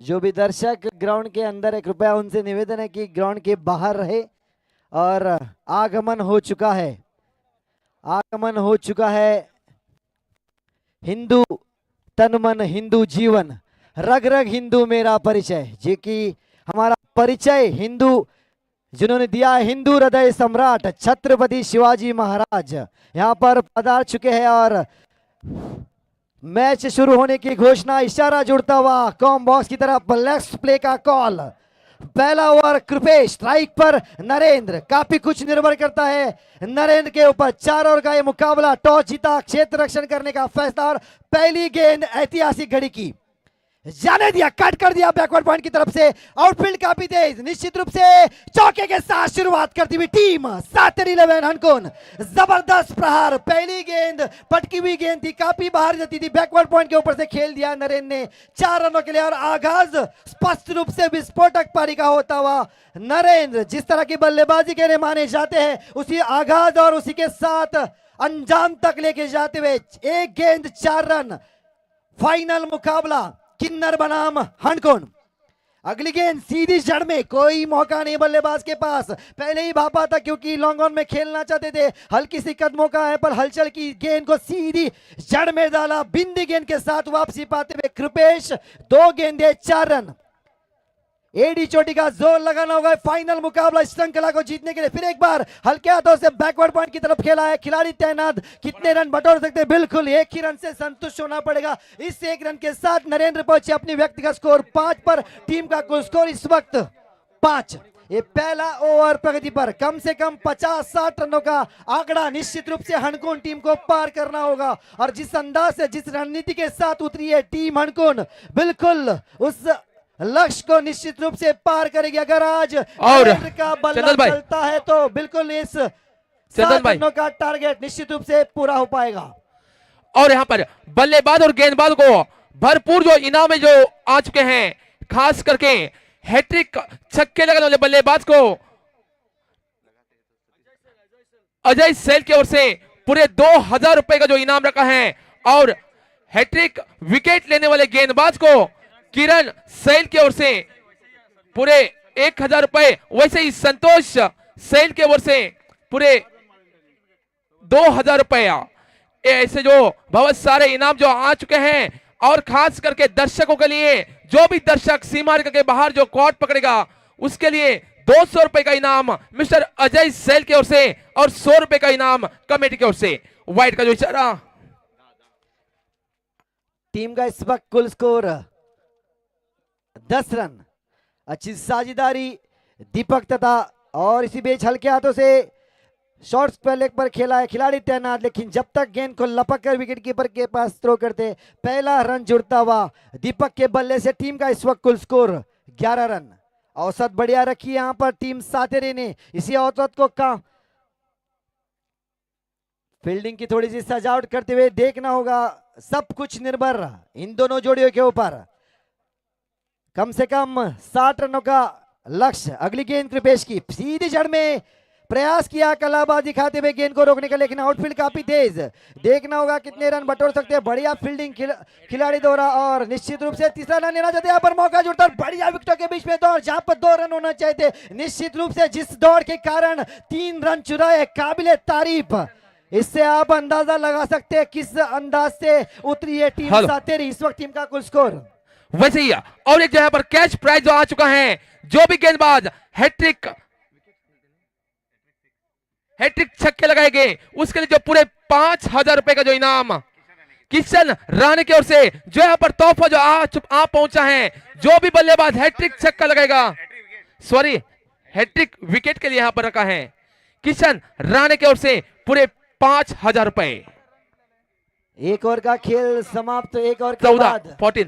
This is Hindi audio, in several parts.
जो भी दर्शक ग्राउंड के अंदर है कृपया उनसे निवेदन है कि ग्राउंड के बाहर रहे। और आगमन हो चुका है, आगमन हो चुका है। हिंदू तन मन हिंदू जीवन, रग रग हिंदू मेरा परिचय, जी कि हमारा परिचय हिंदू जिन्होंने दिया है, हिंदू हृदय सम्राट छत्रपति शिवाजी महाराज यहाँ पर पधार चुके हैं। और मैच शुरू होने की घोषणा, इशारा जुड़ता हुआ कॉम बॉक्स की तरफ, लेफ्ट प्ले का कॉल। पहला ओवर कृपेश, स्ट्राइक पर नरेंद्र, काफी कुछ निर्भर करता है नरेंद्र के ऊपर। 4 ओवर का ये मुकाबला, टॉस जीता क्षेत्र रक्षण करने का फैसला और पहली गेंद ऐतिहासिक घड़ी की, जाने दिया, कट कर दिया बैकवर्ड पॉइंट की तरफ से। आउटफील्ड काफी तेज, निश्चित रूप से चौके के साथ शुरुआत करती हुई टीम 7-11 हनकोन। जबरदस्त प्रहार, पहली गेंद पटकी हुई गेंद थी, काफी बाहर जाती थी, बैकवर्ड पॉइंट के ऊपर से खेल दिया नरेंद्र ने 4 रनों के लिए। और आगाज स्पष्ट रूप से विस्फोटक पारी का होता हुआ नरेंद्र जिस तरह की बल्लेबाजी के लिए माने जाते हैं, उसी आगाज और उसी के साथ अंजाम तक लेके जाते हुए 1 गेंद 4 रन, फाइनल मुकाबला किन्नर बनाम हनकोन। अगली गेंद सीधी जड़ में, कोई मौका नहीं बल्लेबाज के पास, पहले ही भापा था क्योंकि लॉन्ग ऑन में खेलना चाहते थे, हल्की सी कदमों का है पर हलचल की गेंद को सीधी जड़ में डाला। बिंदी गेंद के साथ वापसी पाते हुए कृपेश 2 गेंदे 4 रन। एडी चोटी का जोर लगाना होगा फाइनल मुकाबला श्रृंखला को जीतने के लिए। फिर एक बार हल्के हाथों से बैकवर्ड पॉइंट की तरफ खेला है, खिलाड़ी तैनात, कितने रन बटोर सकते हैं? बिल्कुल 1 ही रन से संतुष्ट होना पड़ेगा। इस 1 रन के साथ नरेंद्र पहुंचे अपनी व्यक्तिगत स्कोर 5 पर, टीम का कुल स्कोर इस वक्त 5। ये पहला ओवर प्रगति पर, कम से कम 50-60 रनों का आंकड़ा निश्चित रूप से हनकोन टीम को पार करना होगा। और जिस अंदाज से, जिस रणनीति के साथ उतरी है टीम हनकोन, बिल्कुल उस लक्ष्य को निश्चित रूप से पार करेगी। अगर आज का बल्ला चलता है तो बिल्कुल इस 7 रनों का टारगेट निश्चित रूप से पूरा हो पाएगा। और यहाँ पर बल्लेबाज और गेंदबाज को भरपूर जो इनाम जो आ चुके हैं, खास करके हैट्रिक छक्के लगाने वाले बल्लेबाज को अजय सैल की ओर से पूरे 2000 रुपए का जो इनाम रखा है, और हैट्रिक विकेट लेने वाले गेंदबाज को किरण सैल की ओर से पूरे 1000 रुपए, वैसे ही संतोष सैल की ओर से पूरे 2000 रुपया। ऐसे जो बहुत सारे इनाम जो आ चुके हैं, और खास करके दर्शकों के लिए, जो भी दर्शक सीमा रेखा के बाहर जो कॉर्ड पकड़ेगा उसके लिए 200 रुपए का इनाम मिस्टर अजय सैल की ओर से, और 100 रुपए का इनाम कमेटी की ओर से। वाइट का जो इशारा, टीम का इस वक्त कुल स्कोर 10 रन। अच्छी साझेदारी दीपक तथा, और इसी बीच हल्के हाथों से शॉर्ट्स पर लेग पर खेला है, खिलाड़ी तैनात, लेकिन जब तक गेंद को लपक कर विकेट कीपर के पास थ्रो करते, पहला रन जुड़ता हुआ दीपक के बल्ले से टीम का इस वक्त कुल स्कोर 11 रन। औसत बढ़िया रखी यहां पर टीम सातेरे ने, इसी औसत को फील्डिंग की थोड़ी सी सजावट करते हुए देखना होगा। सब कुछ निर्भर इन दोनों जोड़ियों के ऊपर। कम से कम 60 रनों का लक्ष्य। अगली गेंद कृपेश की, सीधी जड़ में प्रयास किया कलाबाज दिखाते हुए गेंद को रोकने का, लेकिन आउटफील्ड काफी तेज, देखना होगा कितने रन बटोर सकते हैं। बढ़िया फील्डिंग खिलाड़ी द्वारा, और निश्चित रूप से तीसरा रन लेना चाहते हैं, यहाँ पर मौका जुड़ता है, बढ़िया विकेटों के बीच में दौड़, जहां पर 2 रन होना चाहिए थे। निश्चित रूप से जिस दौड़ के कारण 3 रन चुराए, काबिले तारीफ। इससे आप अंदाजा लगा सकते हैं किस अंदाज से उतरी है टीम सातेरी। इस वक्त टीम का कुल स्कोर वैसे ही, और एक जगह पर कैच प्राइज जो आ चुका है, जो भी गेंदबाज हैट्रिक छक्के लगाएंगे उसके लिए जो पूरे 5000 रुपए का जो इनाम किशन राणे की ओर से, जो यहाँ पर तोहफा जो आ पहुंचा है, जो भी बल्लेबाज हैट्रिक छक्का लगाएगा, सॉरी हैट्रिक विकेट के लिए यहाँ पर रखा है, किशन राणे की ओर से पूरे 5000 रुपए। एक ओवर का खेल समाप्त, एक ओवर के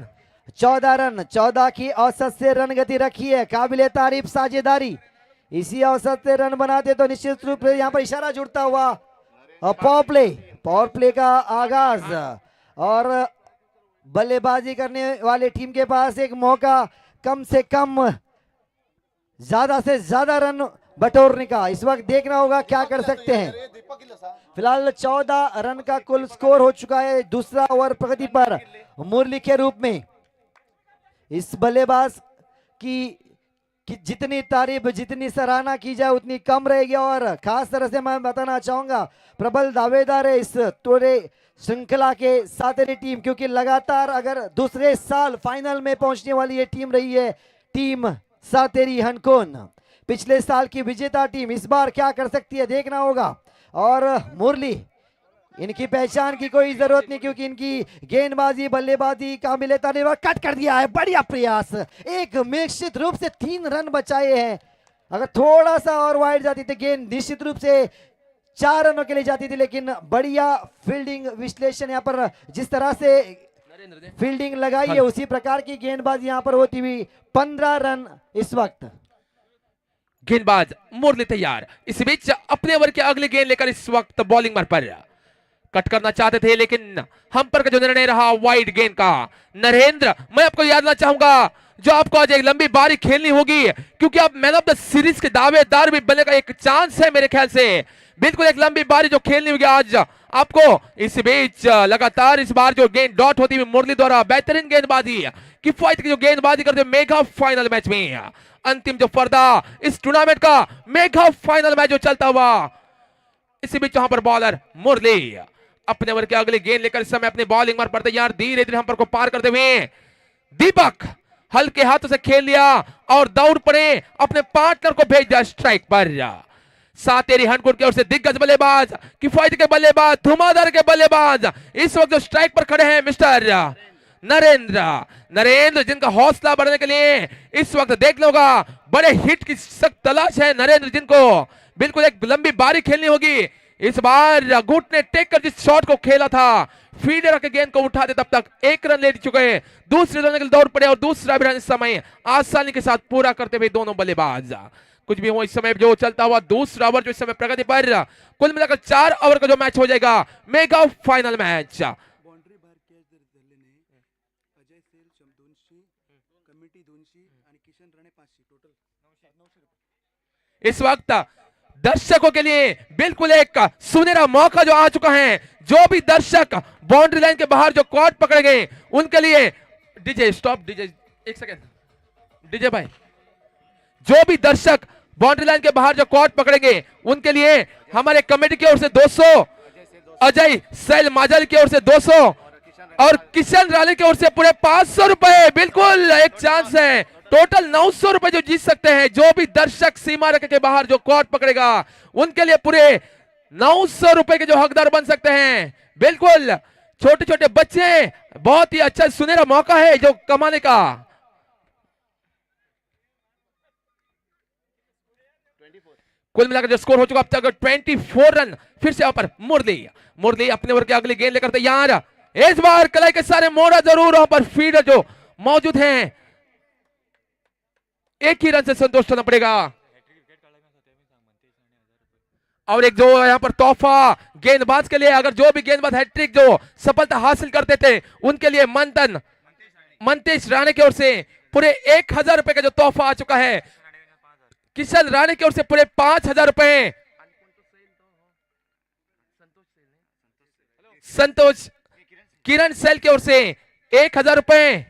14 रन, 14 की औसत से रन गति रखी है, काबिले तारीफ साझेदारी। इसी औसत से रन बनाते तो निश्चित रूप से यहाँ पर इशारा जुड़ता हुआ पावर प्ले का आगाज, और बल्लेबाजी करने वाले टीम के पास एक मौका, कम से कम ज्यादा से ज्यादा रन बटोरने का। इस वक्त देखना होगा क्या कर सकते हैं। फिलहाल 14 रन का कुल स्कोर हो चुका है। दूसरा ओवर प्रगति पर मुरली के रूप में इस बल्लेबाज की जितनी तारीफ जितनी सराहना की जाए उतनी कम रहेगी। और खास तरह से मैं बताना चाहूंगा प्रबल दावेदार है इस पूरे श्रृंखला के सातरी टीम, क्योंकि लगातार अगर दूसरे साल फाइनल में पहुंचने वाली ये टीम रही है टीम सातेरी हनकोन, पिछले साल की विजेता टीम। इस बार क्या कर सकती है देखना होगा। और मुरली, इनकी पहचान की कोई जरूरत नहीं क्योंकि इनकी गेंदबाजी बल्लेबाजी काबिले तारीफ। कट कर दिया है, बढ़िया प्रयास, एक निश्चित रूप से 3 रन बचाए हैं। अगर थोड़ा सा और वाइड जाती तो गेंद निश्चित रूप से 4 रनों के लिए जाती थी, लेकिन बढ़िया फील्डिंग विश्लेषण यहाँ पर जिस तरह से फील्डिंग लगाई है उसी प्रकार की गेंदबाजी यहाँ पर होती हुई 15 रन इस वक्त। गेंदबाज मुरली तैयार, इस बीच अपने ओवर के अगली गेंद लेकर इस वक्त बॉलिंग पर कट करना चाहते थे, लेकिन हम पर का जो निर्णय रहा वाइड गेंद का। नरेंद्र, मैं आपको याद देना चाहूंगा जो आपको आज एक लंबी बारी खेलनी होगी क्योंकि आप मैन ऑफ द सीरीज के दावेदार भी बनने का एक चांस है मेरे ख्याल से। बिल्कुल एक लंबी बारी जो खेलनी होगी आज आपको। इस बीच लगातार इस बार जो गेंद डॉट होती हुई मुरली द्वारा बेहतरीन गेंदबाजी किफायत की जो गेंदबाजी करते मेगा फाइनल मैच में अंतिम जो पर्दा इस टूर्नामेंट का मेगा फाइनल मैच जो चलता हुआ। इसी बीच वहां पर बॉलर मुरली अपने ओवर के अगली गेंद लेकर इस समय अपनी बॉलिंग पर तैयार, धीरे धीरे हम पर को पार करते हुए दीपक हल्के हाथों से खेल लिया और दौड़ पड़े अपने पार्टनर को भेज दिया स्ट्राइक पर। सातेरी हनकोट की ओर से दिग्गज बल्लेबाज, किफायत के बल्लेबाज, धुआंधार के बल्लेबाज इस वक्त जो स्ट्राइक पर खड़े हैं मिस्टर नरेंद्र जिनका हौसला बढ़ने के लिए इस वक्त देख लोगा बड़े हिट की सख्त तलाश है नरेंद्र, जिनको बिल्कुल एक लंबी बारी खेलनी होगी। इस बार गुट ने टेक कर जिस शॉट को खेला था फीडर के गेंद को उठाते तब तक 1 रन ले चुके हैं, दूसरे रन के लिए दौड़ पड़े और दूसरा भी रन इस समय आसानी के साथ पूरा करते हुए दोनों बल्लेबाज। कुछ भी हो इस समय जो चलता हुआ दूसरा ओवर जो इस समय प्रगति पर, कुल मिलाकर 4 ओवर का जो मैच हो जाएगा मेगा फाइनल मैच। बाउंड्री बाहेर कॅच जर धरले नाही अजय सेल 200, कमिटी 200 आणि किशन राणे 500, टोटल 900 इस वक्त दर्शकों के लिए बिल्कुल एक सुनहरा मौका जो आ चुका है। जो भी दर्शक बाउंड्री लाइन के बाहर जो कॉर्ड पकड़े गए उनके लिए DJ stop, DJ 1 second, DJ भाई, जो भी दर्शक बाउंड्री लाइन के बाहर जो कॉर्ड पकड़ेंगे उनके लिए हमारे कमेटी की ओर से 200, अजय सैल माजल की ओर से 200 और किशन राणे की ओर से पूरे 500 रुपए। बिल्कुल एक चांस है, टोटल 900 रुपए जो जीत सकते हैं। जो भी दर्शक सीमा रेखा के बाहर जो कॉर्ड पकड़ेगा उनके लिए पूरे 900 रुपए के जो हकदार बन सकते हैं। बिल्कुल छोटे छोटे बच्चे, बहुत ही अच्छा सुनहरा मौका है जो कमाने का। कुल मिलाकर जो स्कोर हो चुका अब तक 24 रन। फिर से यहाँ पर मुरली अपने ओवर के अगली गेंद लेकर तैयार। इस बार कलाई के सारे मोड़ा जरूर वहां पर फीडर जो मौजूद हैं, एक ही रन से संतोष होना पड़ेगा। और एक जो यहाँ पर तोहफा गेंदबाज के लिए, अगर जो भी गेंदबाज हैट्रिक जो सफलता हासिल करते थे उनके लिए मंतेश राणे की ओर से पूरे 1000 रुपए का जो तोहफा आ चुका है। किशन राणे की ओर से पूरे 5000 रुपए, संतोष किरण सेल की ओर से 1000 रुपए,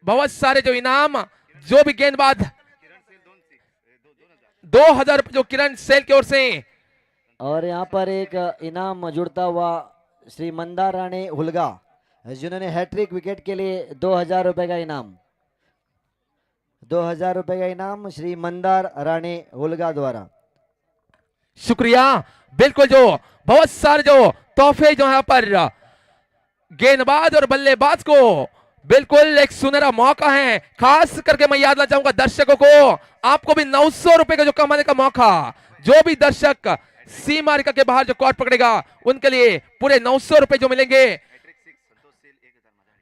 बहुत सारे जो इनाम, जो भी गेंदबाज 2000 रुपए जो किरण सेल की ओर से। और यहाँ पर एक इनाम जुड़ता हुआ श्री मंदार राणे हुलगा जिन्होंने हैट्रिक विकेट के लिए 2000 रुपए का इनाम, 2000 रुपए का इनाम श्री मंदार राणे हुलगा द्वारा। शुक्रिया। बिल्कुल जो बहुत सारे जो तोहफे जो यहाँ पर गेंदबाज और बल्लेबाज को बिल्कुल एक सुनहरा मौका है। खास करके मैं याद देना चाहूंगा दर्शकों को, आपको भी 900 रुपए का जो कमाने का मौका। जो भी दर्शक सीमा रेखा के बाहर जो कॉर्ड पकड़ेगा उनके लिए पूरे 900 रुपए जो मिलेंगे।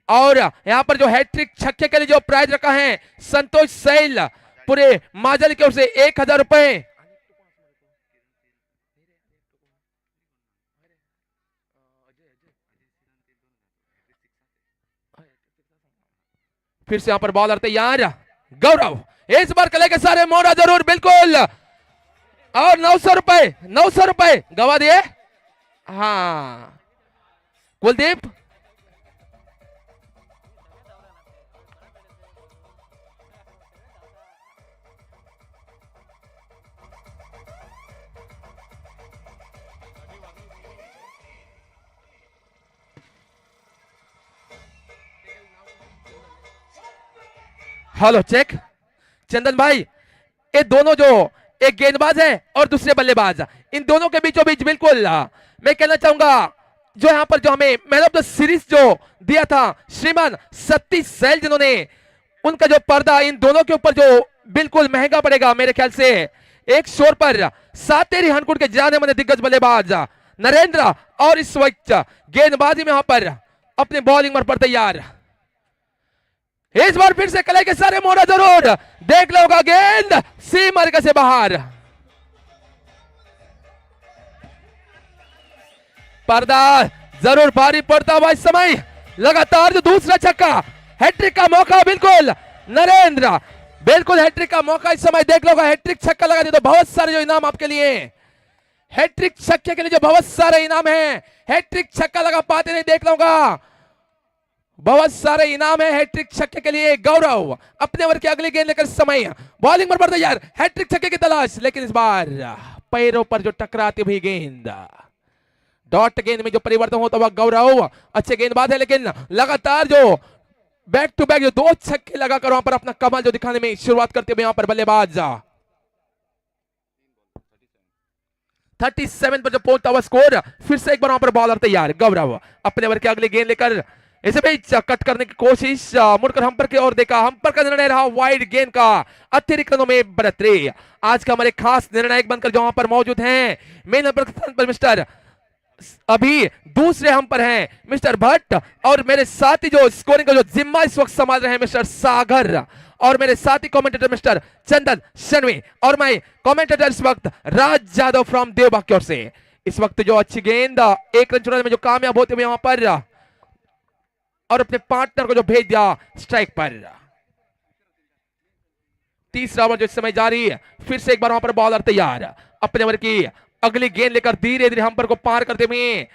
और यहां पर जो हैट्रिक छक्के के लिए जो प्राइज रखा है संतोष सैल पूरे माजल की ओर से 1000 रुपए। फिर से यहां पर बॉलर तैयार गौरव, इस बार कले के सारे मोड़ा जरूर बिल्कुल। और 900 रुपए गवा दिए। हाँ कुलदीप हेलो चेक। चंदन भाई, ये दोनों जो एक गेंदबाज है और दूसरे बल्लेबाज, इन दोनों के बीचों बीच बिल्कुल मैं कहना चाहूंगा जो यहाँ पर जो हमें मैन ऑफ द सीरीज जो दिया था श्रीमान सतीश सैल जिन्होंने, उनका जो पर्दा इन दोनों के ऊपर जो बिल्कुल महंगा पड़ेगा मेरे ख्याल से। एक शोर पर सातेरी हनकुट के जाने माने दिग्गज बल्लेबाज नरेंद्र और इस वक्त गेंदबाजी में यहां पर अपने बॉलिंग पर तैयार। इस बार फिर से कलाई के सारे मोड़ा जरूर देख लोगा, गेंद सीमा से बाहर। पर्दा जरूर भारी पड़ता हुआ इस समय। लगातार जो दूसरा छक्का, हैट्रिक का मौका बिल्कुल नरेंद्र, बिल्कुल हैट्रिक का मौका इस समय देख लोगा। हैट्रिक छक्का लगा दिया तो बहुत सारे जो इनाम आपके लिए, हैट्रिक छक्के के लिए जो बहुत सारे इनाम हैं, हैट्रिक छक्का लगा पाते नहीं देख लोगा, बहुत सारे इनाम है हैट्रिक छक्के के लिए। गौरव अपने ओवर की अगली गेंद लेकर समय बॉलिंग पर तैयार, हैट्रिक छक्के की तलाश, लेकिन इस बार पैरों पर जो टकराती हुई गेंद, डॉट गेंद में जो परिवर्तन होता हुआ गौरव अच्छे गेंदबाज है, लेकिन लगातार जो बैक टू बैक जो दो छक्के लगाकर वहां पर अपना कमाल जो दिखाने में शुरुआत करते हुए यहां पर बल्लेबाज 37 पर जो पहुंचता हुआ स्कोर। फिर से एक बार वहां पर बॉलर तैयार, गौरव अपने ओवर की अगली गेंद लेकर इसे बीच कट करने की कोशिश, मुड़कर हम्पर की ओर देखा, हम्पर का निर्णय रहा वाइड गेंद का, अतिरिक्त रनों में बढ़ोतरी। आज का हमारे खास निर्णायक बनकर जो वहां पर मौजूद हैं, मेन नंबर पर मिस्टर अभी दूसरे हम पर हैं मिस्टर भट्ट, और मेरे साथी जो स्कोरिंग का जो जिम्मा इस वक्त संभाल रहे हैं मिस्टर सागर, और मेरे साथी कमेंटेटर मिस्टर चंदन शनवी, और मैं कमेंटेटर इस वक्त राज यादव फ्रॉम देवबाग की ओर से। इस वक्त जो अच्छी गेंद एक रन चुराने में जो कामयाब होते हुए यहां पर, और अपने पार्टनर को जो भेज दिया स्ट्राइक पर। तीसरा ओवर जो इस समय जारी, फिर से एक बार वहां पर बॉलर तैयार, अपने ओवर की अगली गेंद लेकर धीरे धीरे हम्पर को पार करते हुए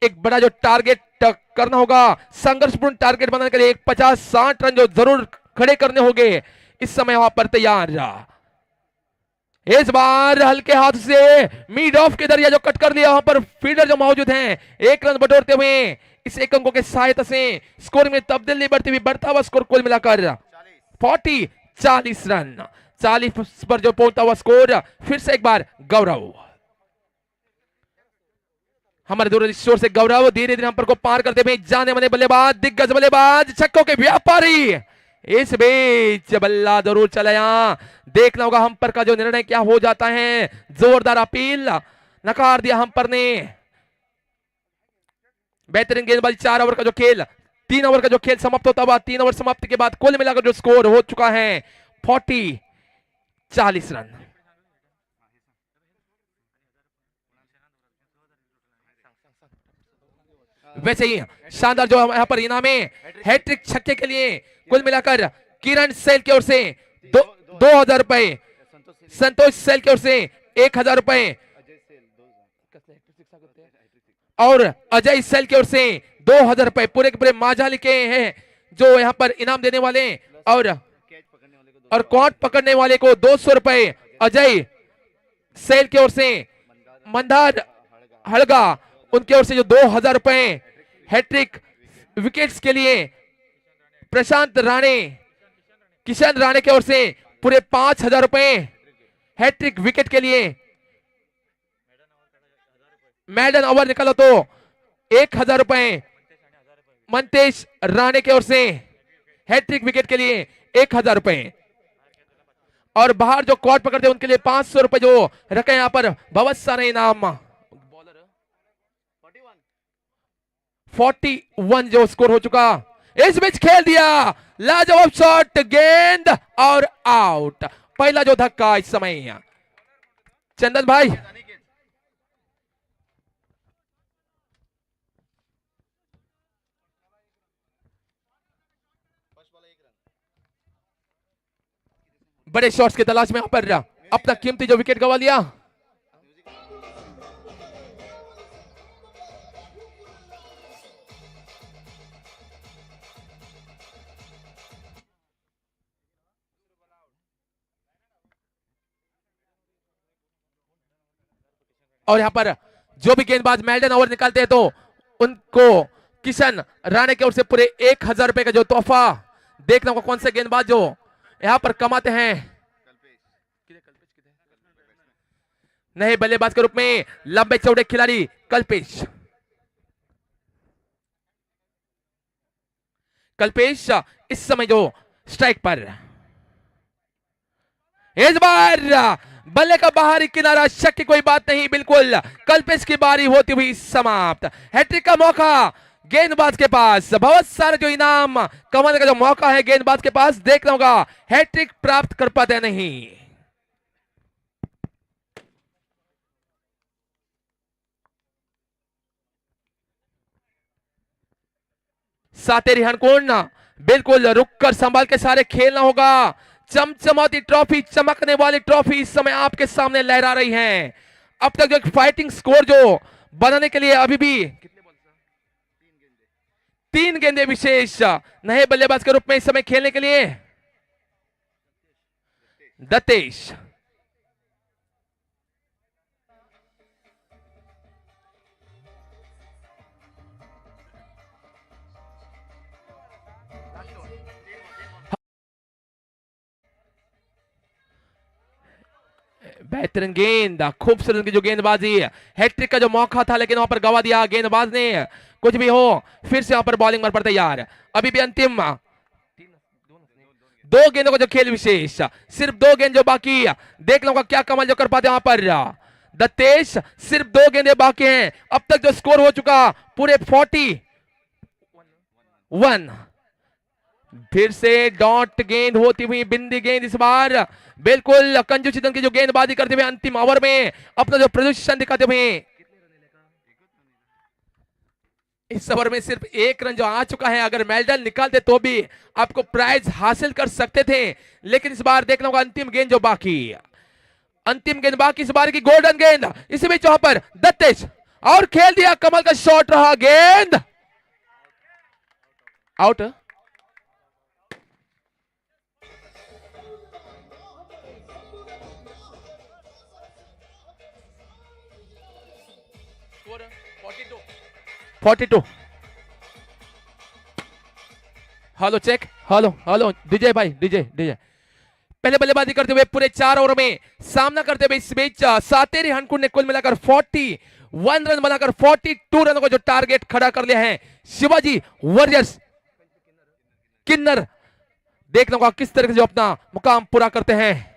एक बड़ा जो टारगेट करना होगा, संघर्षपूर्ण टारगेट बनाने के लिए 50-60 रन जो जरूर खड़े करने होंगे इस समय वहां पर तैयार। इस बार हल्के हाथ से मिड ऑफ के दरिया जो कट कर लिया, वहां पर फील्डर जो मौजूद हैं एक रन बटोरते हुए इस एक अंकों के सहायता से स्कोर में तब्दीली बढ़ती हुई, बढ़ता हुआ स्कोर कुल मिलाकर 40 रन, 40 पर जो पहुंचता हुआ स्कोर। फिर से एक बार गौरव, हमारे दूर शोर से गौरव धीरे धीरे हम पर को पार करते हुए जाने माने बल्लेबाज, दिग्गज बल्लेबाज, छक्कों के व्यापारी। इस बीच बल्ला जरूर चला, यहां देखना होगा हम पर का जो निर्णय क्या हो जाता है। जोरदार अपील नकार दिया हम पर ने। बेहतरीन गेंदबाजी, 4 ओवर का जो खेल, 3 ओवर का जो खेल समाप्त होता हुआ, 3 ओवर समाप्ति के बाद कुल मिलाकर जो स्कोर हो चुका है 40 रन। वैसे ही शानदार जो यहां पर इनाम है हैट्रिक छक्के के लिए कुल मिलाकर किरण सेल की ओर से 2000 रुपए, संतोष सेल की ओर से 1000 रुपए, और अजय सेल की ओर से 2000 रुपए पूरे के पूरे माझा लिखे हैं जो यहां पर इनाम देने वाले, और कॉट पकड़ने वाले को 200 रुपए अजय सेल की ओर से, मंदार हड़गा उनकी ओर से जो 2000 रुपए, हैट्रिक विकेट्स के लिए प्रशांत राणे, किशन राणे की ओर से पूरे 5000 रुपए, हैट्रिक विकेट के लिए मैडन ओवर निकालो तो 1000 रुपए, मंतेश राणे की ओर से हैट्रिक विकेट के लिए 1000 रुपए, और बाहर जो कॉट पकड़ते हैं उनके लिए 500 रुपए जो रखे यहां पर बहुत सारे इनाम। 41 जो स्कोर हो चुका। इस बीच खेल दिया लाजवाब शॉट, गेंद और आउट। पहला जो धक्का इस समय चंदन भाई, बड़े शॉट्स की तलाश में यहां पर अपना कीमती जो विकेट गवा लिया। और यहां पर जो भी गेंदबाज मेल्डन ओवर निकालते हैं तो उनको किशन राणे की ओर से पूरे 1000 रुपए का जो तोहफा देखना होगा कौन से गेंदबाज जो यहां पर कमाते हैं। नहीं, बल्लेबाज के रूप में लंबे चौड़े खिलाड़ी कल्पेश। कल्पेश इस समय जो स्ट्राइक पर, इस बार बल्ले का बाहरी किनारा, शक की कोई बात नहीं, बिल्कुल कल्पेश की बारी होती हुई समाप्त। हैट्रिक का मौका गेंदबाज के पास, बहुत सारे जो इनाम कमाने का जो मौका है गेंदबाज के पास, देखना होगा हैट्रिक प्राप्त कर पाते नहीं। सातेरी हनकुंड, बिल्कुल रुककर संभाल के सारे खेलना होगा। चमचमाती ट्रॉफी, चमकने वाली ट्रॉफी इस समय आपके सामने लहरा रही है। अब तक जो एक फाइटिंग स्कोर जो बनाने के लिए अभी भी 3 गेंदे विशेष नए बल्लेबाज के रूप में इस समय खेलने के लिए दत्तेश। बेहतरीन गेंद, खूबसूरत की जो गेंदबाजी, हैट्रिक का जो मौका था लेकिन वहां पर गवा दिया गेंदबाज ने। कुछ भी हो, फिर से यहां पर बॉलिंग पर तैयार। अभी भी अंतिम 2 गेंदों का जो खेल विशेष, सिर्फ 2 गेंद जो बाकी, देख लूंगा क्या कमाल जो कर पाते वहां पर दत्तेश। सिर्फ 2 गेंदे बाकी हैं। अब तक जो स्कोर हो चुका पूरे 41। फिर से डॉट गेंद होती हुई बिंदी गेंद, इस बार बिल्कुल कंजू चिदन की जो गेंदबाजी करते हुए अंतिम ओवर में अपना जो प्रदर्शन दिखाते हुए। इस ओवर में सिर्फ 1 रन जो आ चुका है, अगर मेडल निकालते तो भी आपको प्राइज हासिल कर सकते थे, लेकिन इस बार देखना होगा अंतिम गेंद जो बाकी, अंतिम गेंद बाकी इस बार की गोल्डन गेंद। इसी बीच वहां पर दत्तेश और खेल दिया, कमल का शॉट रहा, गेंद out. Score 42। Hello check, hello hello DJ भाई, डीजे पहले बल्लेबाजी करते हुए पूरे 4 ओवर में सामना करते हुए इस बीच सातेरी हनकुंड ने कुल मिलाकर 41 रन बनाकर 42 रनों का जो टारगेट खड़ा कर लिया है। शिवाजी वॉरियर्स किन्नर, देखना होगा किस तरह से जो अपना मुकाम पूरा करते हैं।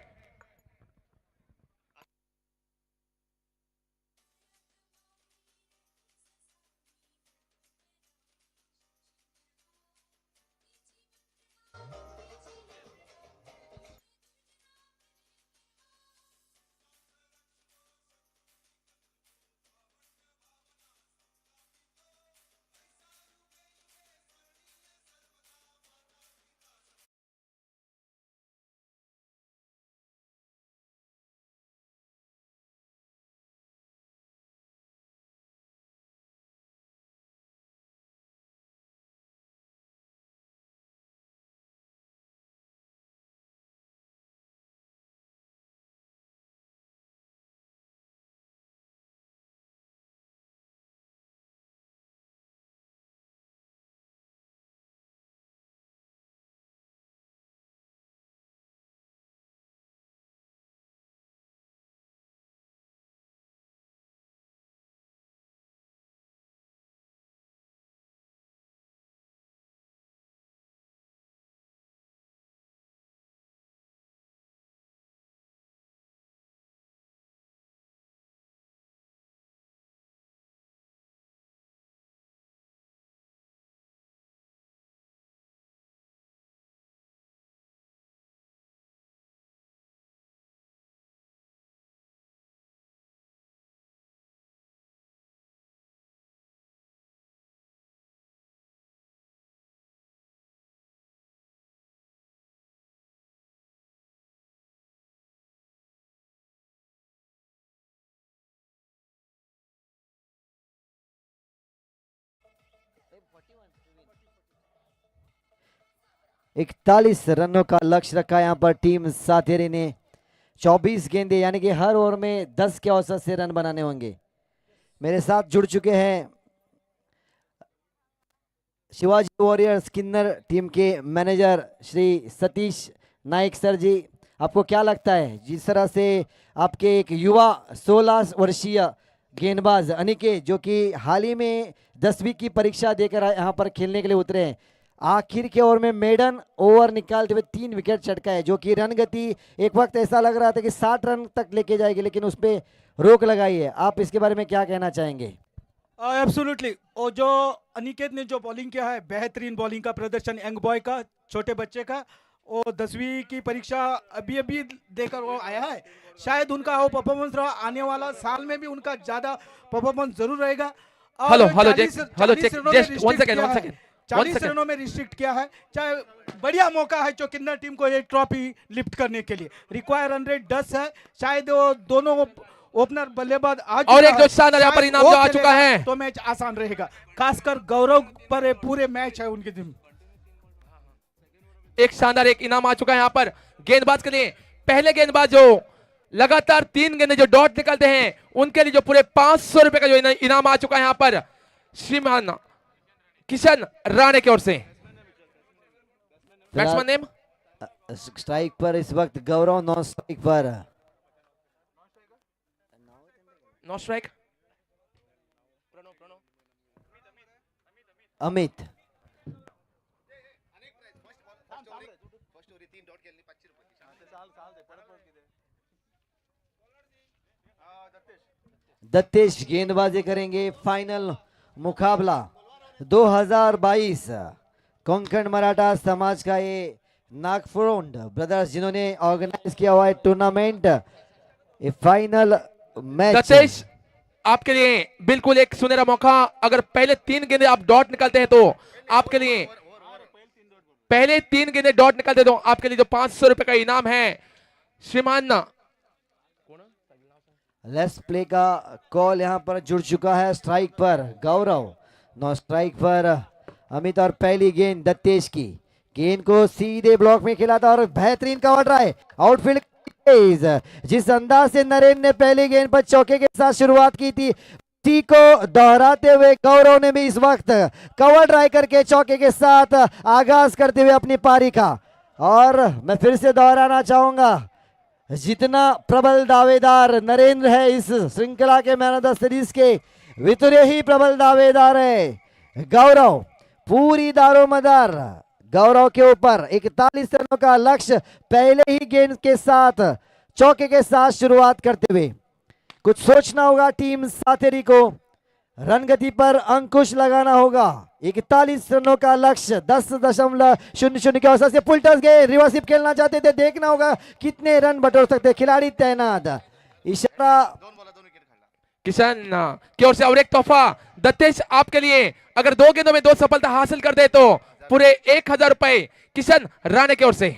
इकतालीस रनों का लक्ष्य रखा यहाँ पर टीम सातेरी ने। 24 गेंदे यानी कि हर ओवर में 10 के औसत से रन बनाने होंगे। मेरे साथ जुड़ चुके हैं शिवाजी वॉरियर्स किन्नर टीम के मैनेजर श्री सतीश नाइक सर जी, आपको क्या लगता है जिस तरह से आपके एक युवा 16 वर्षीय गेंदबाज अनिकेत जो कि हाल ही में 10वीं की परीक्षा देकर यहाँ पर खेलने के लिए उतरे हैं, आखिर के ओवर में मेडन ओवर निकालते हुए 3 विकेट चटकाए, जो कि रन गति एक वक्त ऐसा लग रहा था कि 60 रन तक लेके जाएगी, लेकिन उस पर रोक लगाई है। आप इसके बारे में क्या कहना चाहेंगे? एब्सोल्युटली। और जो अनिकेत ने जो बॉलिंग किया है, बेहतरीन बॉलिंग का प्रदर्शन, यंग बॉय का, छोटे बच्चे का। और 10वीं की परीक्षा अभी अभी देकर वो आया है। शायद उनका वो परफॉर्मेंस रहा, आने वाला साल में भी उनका ज्यादा परफॉर्मेंस जरूर रहेगा। हेलो और हेलो 40 चेक, हेलो 40 चेक, रनों में जस्ट वन रिस्ट्रिक्ट सेकंड, किया वन है। सेकंड, 40 रनों में रिस्ट्रिक्ट किया है। चाहे बढ़िया मौका है जो किन्नर टीम को ये ट्रॉफी लिफ्ट करने के लिए। रिक्वायर रन रेट 10 है। शायद वो दोनों ओपनर बल्लेबाज आ चुका और एक है, जो शानदार यहाँ पर शायद इनाम वो जो आ चुका खेलेगा है। तो मैच आसान रहेगा। खासकर गौरव पर ये पूरे मैच है उनकी टीम। एक शानदार एक इनाम आ चुका है यहाँ पर गेंदबाज के लिए। पहले गेंदबाज जो लगातार 3 गेंदे जो डॉट निकलते हैं उनके लिए जो पूरे 500 रुपए का जो इनाम आ चुका है यहाँ पर श्रीमान किशन राणे की ओर से। बैट्समैन नेम स्ट्राइक पर इस वक्त गौरव, नॉन स्ट्राइक पर नो स्ट्राइक अमित। दत्तेश गेंदबाजी करेंगे। फाइनल मुकाबला 2022 कोंकण मराठा समाज का ये नागफुरोंड ब्रदर्स जिन्होंने ऑर्गेनाइज किया हुआ है टूर्नामेंट, ये फाइनल मैच। दत्तेश आपके लिए बिल्कुल एक सुनहरा मौका। अगर पहले 3 गेंदे आप डॉट निकालते हैं तो आपके लिए पहले 3 गेंदे डॉट निकालते तो आपके लिए जो 500 रुपए का इनाम है श्रीमान। लेट्स प्ले का कॉल यहाँ पर जुड़ चुका है। स्ट्राइक पर गौरव, नौ स्ट्राइक पर अमित और पहली गेंद दत्तेश की। गेंद को सीधे ब्लॉक में खेला था और बेहतरीन कवर ड्राइव आउटफील्ड। जिस अंदाज से नरेंद्र ने पहली गेंद पर चौके के साथ शुरुआत की थी उसी को दोहराते हुए गौरव ने भी इस वक्त कवर ड्राइव करके चौके के साथ आगाज करते हुए अपनी पारी का। और मैं फिर से दोहराना चाहूंगा, जितना प्रबल दावेदार नरेंद्र है इस श्रृंखला के मैन ऑफ द सीरीज के, वितरे ही प्रबल दावेदार है गौरव। पूरी दारोमदार गौरव के ऊपर 41 रनों का लक्ष्य पहले ही गेंद के साथ चौके के साथ शुरुआत करते हुए। कुछ सोचना होगा टीम साथेरी को, रन गति पर अंकुश लगाना होगा। 41 रनों का लक्ष्य 10.00 के औसत से पुलटस गए, रिवर्सिप खेलना चाहते थे, देखना होगा कितने रन बटोर सकते। खिलाड़ी तैनात, इशारा किशन की ओर से। और एक तोहफा दत्तेश आपके लिए, अगर 2 गेंदों में 2 सफलता हासिल कर दे तो पूरे 1000 रुपए किशन राणे की ओर से।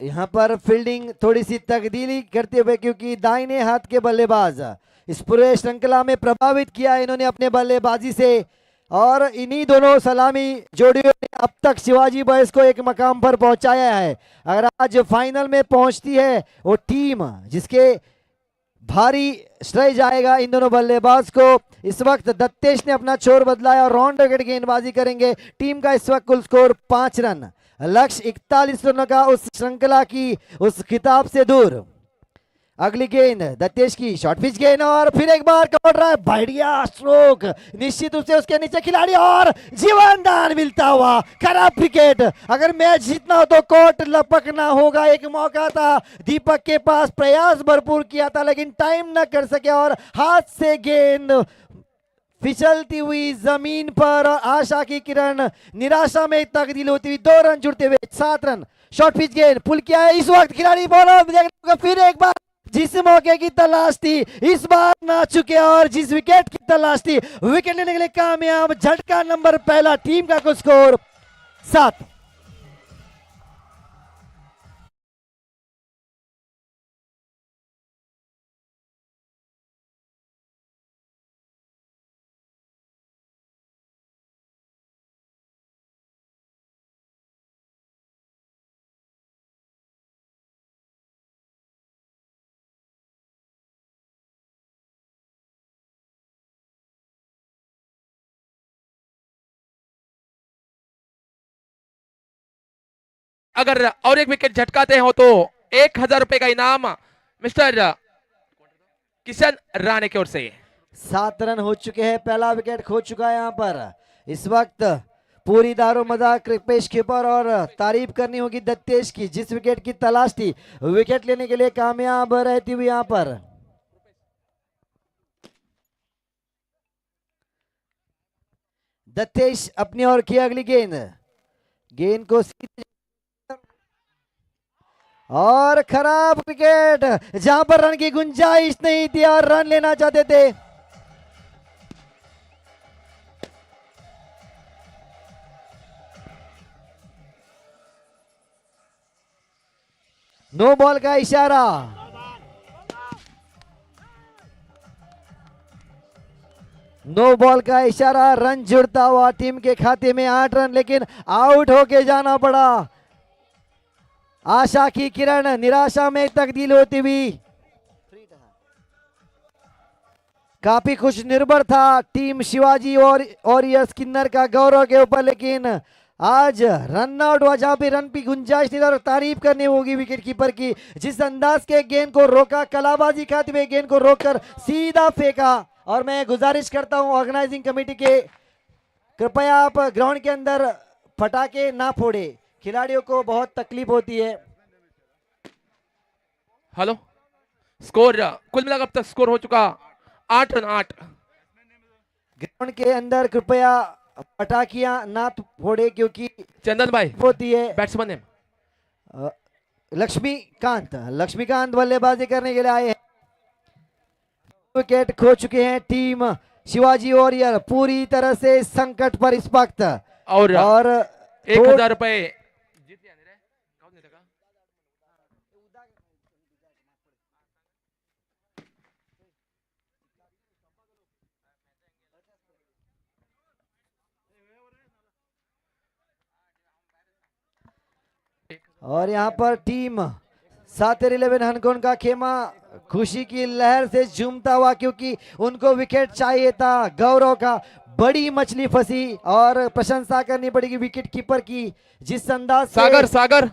यहाँ पर फील्डिंग थोड़ी सी तब्दीली करते हुए, क्योंकि दाहिने हाथ के बल्लेबाज इस पूरे श्रृंखला में प्रभावित किया इन्होंने अपने बल्लेबाजी से, और इन्हीं दोनों सलामी जोड़ियों ने अब तक शिवाजी बॉयज को एक मकाम पर पहुंचाया है। अगर आज फाइनल में पहुंचती है वो टीम जिसके भारी श्रेय जाएगा इन दोनों बल्लेबाज को। इस वक्त दत्तेश ने अपना छोर बदलाया और राउंड विकेट गेंदबाजी करेंगे। टीम का इस वक्त कुल स्कोर 5 रन, लक्ष्य 41 रनों का उस श्रृंखला की उस खिताब से दूर। अगली गेंद दत्तेश की, शॉर्ट पिच गेंद और फिर एक बार कवर ड्राइव, बढ़िया स्ट्रोक, निश्चित रूप से उसके नीचे खिलाड़ी और जीवन दान मिलता हुआ खराब विकेट। अगर मैच जीतना हो तो कोर्ट लपकना होगा। एक मौका था दीपक के पास, प्रयास भरपूर किया था लेकिन टाइम न कर सके और हाथ से गेंद फिसलती हुई जमीन पर, और आशा की किरण निराशा में तब्दील होती हुई 2 रन जुड़ते हुए 7 रन। शॉर्ट पिच गेंद पुल किया है इस वक्त खिलाड़ी, बॉलर फिर एक बार जिस मौके की तलाश थी इस बार ना चुके और जिस विकेट की तलाश थी विकेट लेने के लिए कामयाब। झटका नंबर पहला, टीम का कुल स्कोर 7। अगर और एक विकेट झटकाते हो तो 1,000 रुपए का इनाम मिस्टर किशन राणे की ओर से। 7 रन हो चुके हैं, पहला विकेट खो चुका है यहाँ पर। इस वक्त पूरी दारो मदार कृपेश कीपर और तारीफ करनी होगी दत्तेश की, जिस विकेट की तलाश थी विकेट लेने के लिए कामयाब रहती हुई यहाँ पर। दत्तेश अपनी ओर की अगली गेंद, गेंद को सीधे और खराब विकेट, जहां पर रन की गुंजाइश नहीं थी और रन लेना चाहते थे। नो बॉल का इशारा। नो बॉल का इशारा, रन जुड़ता हुआ टीम के खाते में 8 रन, लेकिन आउट होके जाना पड़ा। आशा की किरण निराशा में तब्दील होती हुई। काफी खुश निर्भर था टीम शिवाजी और यस किन्नर का गौरव के ऊपर, लेकिन आज रन आउट हुआ जहां पे रन की गुंजाइश थी। और तारीफ करनी होगी विकेट कीपर की, जिस अंदाज के गेंद को रोका, कलाबाजी खाते हुए गेंद को रोककर सीधा फेंका। और मैं गुजारिश करता हूं ऑर्गेनाइजिंग कमेटी के, कृपया आप ग्राउंड के अंदर पटाखे ना फोड़े, खिलाड़ियों को बहुत तकलीफ होती है। हेलो, स्कोर कुल मिलाकर अब तक स्कोर हो चुका 8 रन 8। ग्राउंड के अंदर कृपया पटाखियां ना फोड़े, क्योंकि चंदन भाई होती है। Batsman name. लक्ष्मीकांत बल्लेबाजी करने के लिए आए हैं। विकेट खो चुके हैं टीम शिवाजी वॉरियर, पूरी तरह से संकट पर इस वक्त। और 1,000 रुपए जीत लिया रे, कौन जीतेगा? और यहाँ पर टीम सातिर 11 हनकोन का खेमा खुशी की लहर से झूमता हुआ, क्योंकि उनको विकेट चाहिए था। गौरव का बड़ी मछली फंसी और प्रशंसा करनी पड़ेगी विकेट कीपर की, जिस अंदाज से सागर सागर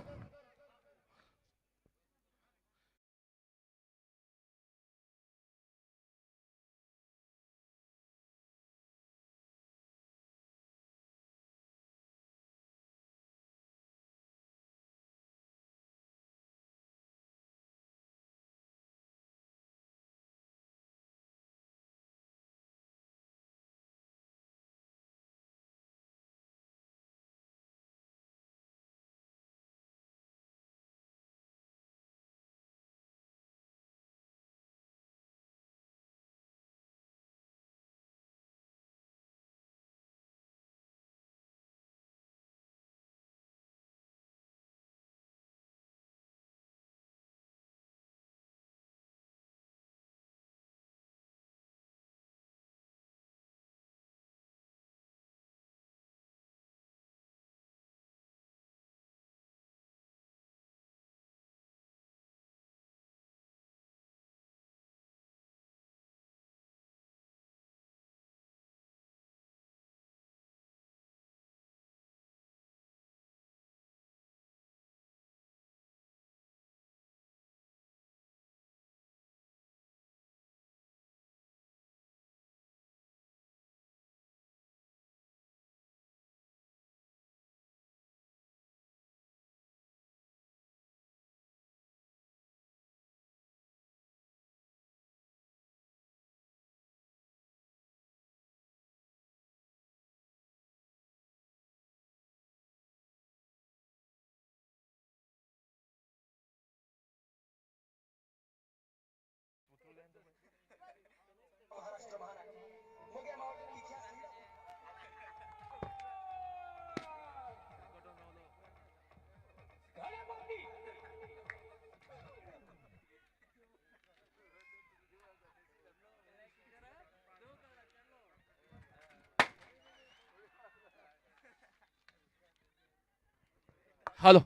हेलो।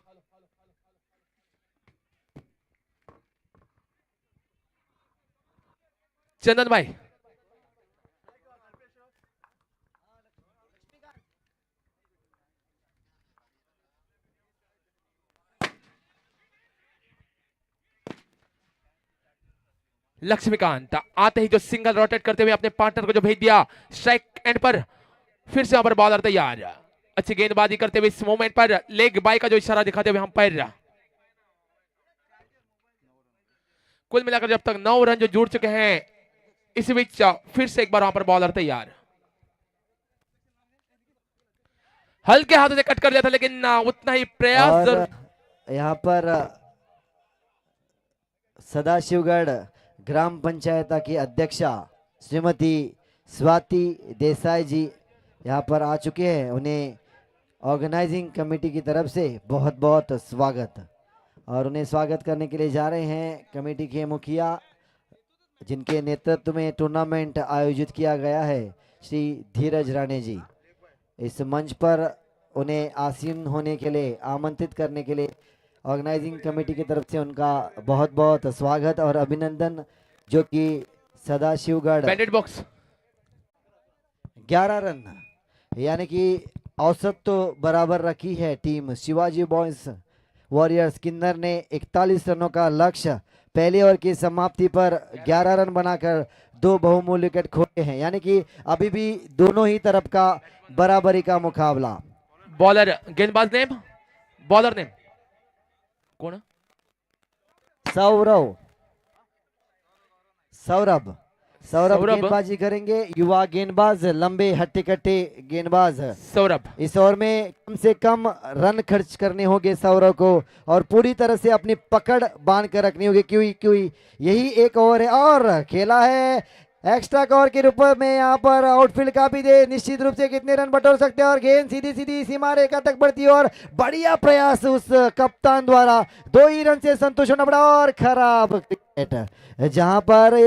चंदन भाई लक्ष्मीकांत आते ही जो सिंगल रोटेट करते हुए अपने पार्टनर को जो भेज दिया स्ट्राइक एंड पर, फिर से यहाँ पर बॉलर तैयार, अच्छी गेंदबाजी करते हुए इस मोमेंट पर लेग बाय का जो इशारा दिखाते हुए अंपायर। कुल मिलाकर जब तक 9 रन जो जुड़ चुके हैं, इस बीच फिर से एक बार वहां पर बॉलर तैयार, हल्के हाथों से कट कर दिया था लेकिन उतना ही प्रयास और यहाँ पर सदाशिवगढ़ ग्राम पंचायत की अध्यक्षा श्रीमती स्वाति देसाई जी यहाँ पर आ चुके हैं। उन्हें ऑर्गेनाइजिंग कमेटी की तरफ से बहुत बहुत स्वागत, और उन्हें स्वागत करने के लिए जा रहे हैं कमेटी के मुखिया जिनके नेतृत्व में टूर्नामेंट आयोजित किया गया है, श्री धीरज राणे जी। इस मंच पर उन्हें आसीन होने के लिए आमंत्रित करने के लिए ऑर्गेनाइजिंग कमेटी की तरफ से उनका बहुत बहुत स्वागत और अभिनंदन, जो कि सदाशिवगढ़ बैंडेड बॉक्स 11 रन यानी कि औसत तो बराबर रखी है टीम शिवाजी बॉयज वॉरियर्स। किन्नर ने 41 रनों का लक्ष्य पहले ओवर की समाप्ति पर 11 रन बनाकर 2 बहुमूल्य विकेट खोए हैं, यानी कि अभी भी दोनों ही तरफ का बराबरी का मुकाबला। बॉलर गेंदबाज नेम, बॉलर नेम कौन? सौरभ सौरभ सौरभ सौरभ। गेंदबाजी करेंगे, युवा गेंदबाज, लंबे हट्टे कट्टे गेंदबाज। सौरभ इस ओवर में कम से कम रन खर्च करने होंगे सौरभ को, और पूरी तरह से अपनी पकड़ बांध कर रखनी होगी, क्योंकि यही एक ओवर है। और खेला है एक्स्ट्रा कवर के रूप में, यहाँ पर आउटफील्ड काफी दे, निश्चित रूप से कितने रन बटोर सकते हैं, और गेंद सीधी सीधी सीमा रेखा तक बढ़ती है, और बढ़िया प्रयास उस कप्तान द्वारा 2 ही रन से संतुष्ट होना पड़ा। और खराब क्रिकेट, जहां पर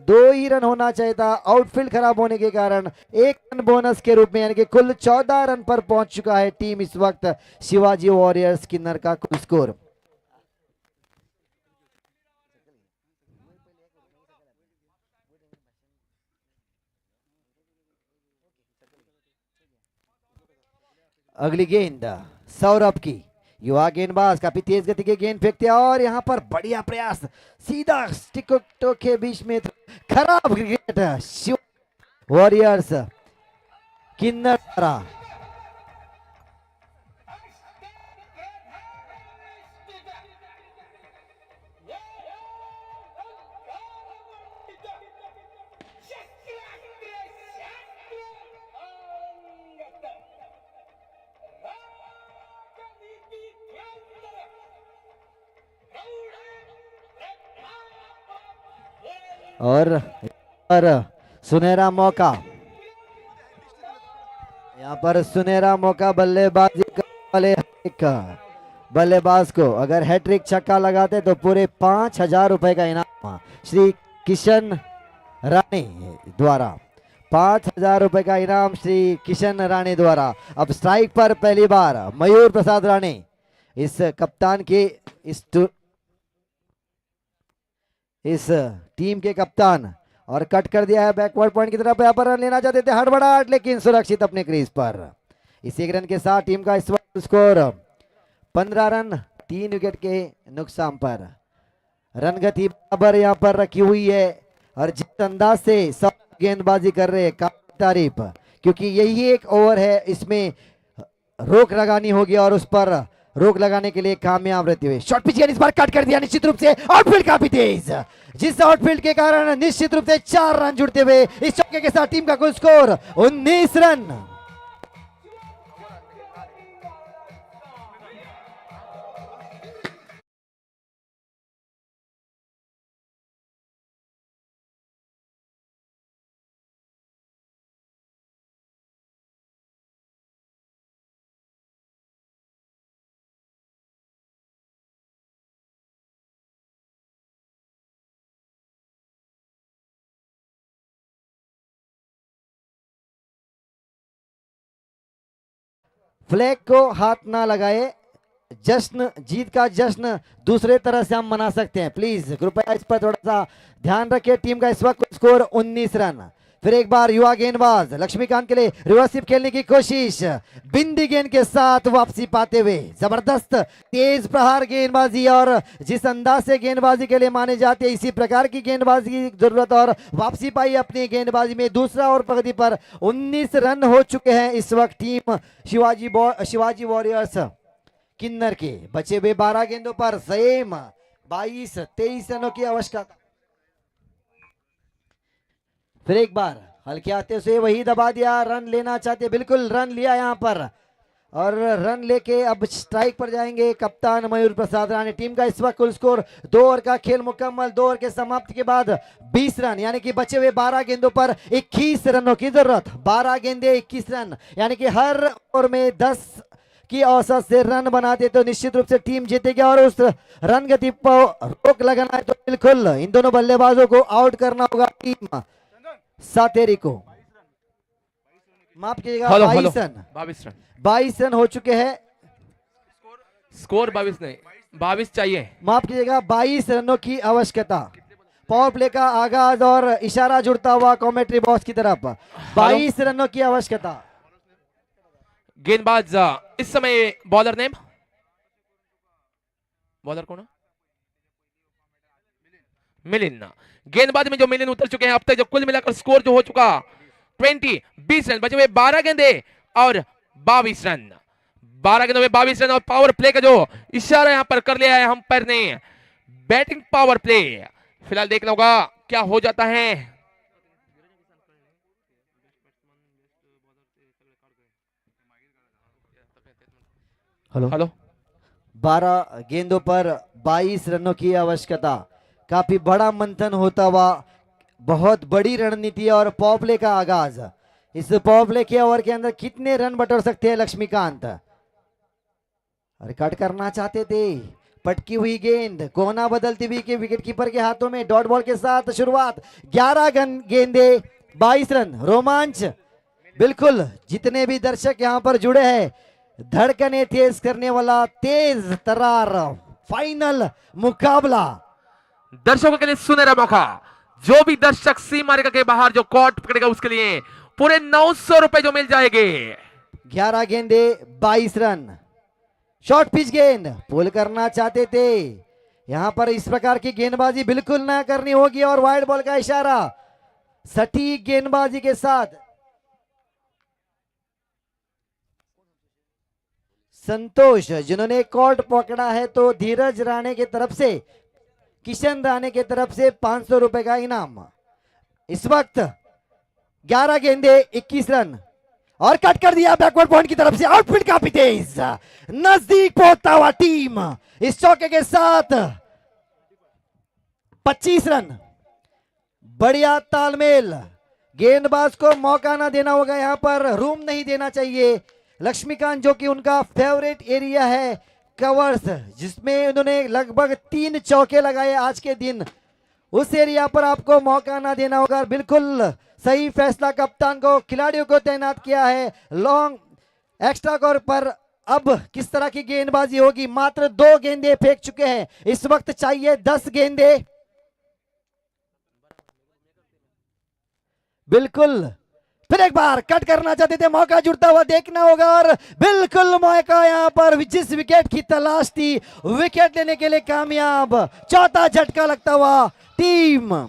2 ही रन होना चाहिए था, आउटफील्ड खराब होने के कारण 1 रन बोनस के रूप में, यानी कि कुल 14 रन पर पहुंच चुका है टीम इस वक्त शिवाजी वॉरियर्स किन्नर का कुल स्कोर। अगली गेंद सौरभ की, युवा गेंदबाज काफी तेज गति के गेंद फेंकते हैं, और यहाँ पर बढ़िया प्रयास, सीधा स्टिको के बीच में, खराब क्रिकेट शिव वॉरियर्स किन्नर द्वारा। और सुनहरा मौका, यहाँ पर सुनहरा मौका बल्लेबाजी करने वाले एक बल्लेबाज को, अगर हैट्रिक छक्का लगाते तो पूरे 5,000 रुपए का इनाम श्री किशन राणे द्वारा, 5,000 रुपए का इनाम श्री किशन राणे द्वारा। अब स्ट्राइक पर पहली बार मयूर प्रसाद राणे, इस कप्तान के इस टीम के कप्तान, और कट कर दिया है बैकवर्ड पॉइंट की तरफ। यहाँ पर रन लेना चाहते थे हड़बड़ाहट, लेकिन सुरक्षित अपने क्रीज पर। इस 1 रन के साथ टीम का इस वक्त स्कोर 15 रन 3 विकेट के नुकसान पर। रन गति बराबर यहाँ पर रखी हुई है, और जिस अंदाज से सब गेंदबाजी कर रहे हैं, काफी तारीफ, क्योंकि यही एक ओवर है, इसमें रोक लगानी होगी, और उस पर रोक लगाने के लिए कामयाब रहते हुए शॉर्ट पिच इस बार कट कर दिया, निश्चित रूप से आउटफील्ड काफी तेज, जिस आउटफील्ड के कारण निश्चित रूप से 4 रन जुड़ते हुए इस चौके के साथ टीम का कुल स्कोर 19 रन। फ्लैग को हाथ ना लगाए, जश्न, जीत का जश्न दूसरे तरह से हम मना सकते हैं, प्लीज कृपया इस पर थोड़ा सा ध्यान रखिए। टीम का इस वक्त स्कोर 19 रन। फिर एक बार युवा गेंदबाज लक्ष्मीकांत के लिए रिवर्सिव खेलने की कोशिश, बिंदी गेंद के साथ वापसी पाते हुए जबरदस्त तेज प्रहार गेंदबाजी, और जिस अंदाज से गेंदबाजी के लिए माने जाते हैं इसी प्रकार की गेंदबाजी की जरूरत, और वापसी पाई अपनी गेंदबाजी में। दूसरा और प्रगति पर 19 रन हो चुके हैं इस वक्त टीम शिवाजी वॉरियर्स किन्नर के। बचे हुए 12 गेंदों पर सेम 22-23 रनों की आवश्यकता। फिर एक बार हल्के हाथों से वही दबा दिया, रन लेना चाहते, बिल्कुल रन लिया यहां पर, और रन लेके अब स्ट्राइक पर जाएंगे कप्तान मयूर प्रसाद राणे। टीम का इस वक्त कुल स्कोर 2 ओवर का खेल मुकम्मल, 2 ओवर के समाप्ति के बाद 20 रन, यानी कि बचे हुए 12 गेंदों पर 21 रनों की जरूरत। 12 गेंदे 21 रन, यानी कि हर ओवर में 10 की औसत से रन बनाते तो निश्चित रूप से टीम जीतेगी, और उस रन गति पर रोक लगाना है तो बिल्कुल इन दोनों बल्लेबाजों को आउट करना होगा टीम सातेरी को। माफ कीजिएगा, 22 रन, 22 रन हो चुके हैं। स्कोर 22 नहीं 22 चाहिए, माफ कीजिएगा, 22 रनों की आवश्यकता। पावर प्ले का आगाज और इशारा जुड़ता हुआ कमेंट्री बॉक्स की तरफ, 22 रनों की आवश्यकता। गेंदबाज इस समय बॉलर नेम, बॉलर कौन है? मिलिन। गेंदबाज में जो मिलिन उतर चुके हैं अब तक, जो कुल मिलाकर स्कोर जो हो चुका 20 रन, बचे हुए 12 गेंदे और 22 रन। 12 गेंदों में 22 रन, और पावर प्ले का जो इशारा यहां पर कर लिया है अंपायर ने, बैटिंग पावर प्ले। फिलहाल देखना होगा क्या हो जाता है। हेलो 12 गेंदों पर 22 रनों की आवश्यकता। काफी बड़ा मंथन होता हुआ, बहुत बड़ी रणनीति और पावर प्ले का आगाज। इस पावर प्ले के ओवर के अंदर कितने रन बटोर सकते हैं लक्ष्मीकांत? अरे कट करना चाहते थे, पटकी हुई गेंद कोना बदलती हुई के विकेट कीपर के हाथों में। डॉट बॉल के साथ शुरुआत, 11 गेंदे 22 रन। रोमांच, बिल्कुल जितने भी दर्शक यहां पर जुड़े हैं, धड़कने तेज करने वाला तेज तरार फाइनल मुकाबला। दर्शकों के लिए सुनहरा मौका, जो भी दर्शक सीमा रेखा के बाहर जो कॉर्ड पकड़ेगा उसके लिए पूरे 900 रुपए जो मिल जाएंगे। 11 गेंदे 22 रन। शॉर्ट पिच गेंद पुल करना चाहते थे, यहां पर इस प्रकार की गेंदबाजी बिल्कुल ना करनी होगी, और वाइड बॉल का इशारा सटीक गेंदबाजी के साथ। संतोष जिन्होंने कॉर्ड पकड़ा है, तो धीरज राणे की तरफ से, किशन राणे की तरफ से 500 रुपए का इनाम। इस वक्त 11 गेंदे 21 रन, और कट कर दिया बैकवर्ड पॉइंट की तरफ से। आउटफील्ड काफी तेज, नजदीक पहुंचता हुआ टीम इस चौके के साथ 25 रन। बढ़िया तालमेल, गेंदबाज को मौका ना देना होगा, यहां पर रूम नहीं देना चाहिए। लक्ष्मीकांत जो कि उनका फेवरेट एरिया है कवर्स, जिसमें उन्होंने लगभग 3 चौके लगाए आज के दिन, उस एरिया पर आपको मौका ना देना होगा। बिल्कुल सही फैसला कप्तान को, खिलाड़ियों को तैनात किया है लॉन्ग एक्स्ट्रा कवर पर। अब किस तरह की गेंदबाजी होगी? मात्र 2 गेंदे फेंक चुके हैं, इस वक्त चाहिए 10 गेंदे। बिल्कुल फिर एक बार कट करना चाहते थे, मौका जुड़ता हुआ देखना होगा, और बिल्कुल मौका यहां पर जिस विकेट की तलाश थी, विकेट लेने के लिए कामयाब। चौथा झटका लगता हुआ टीम।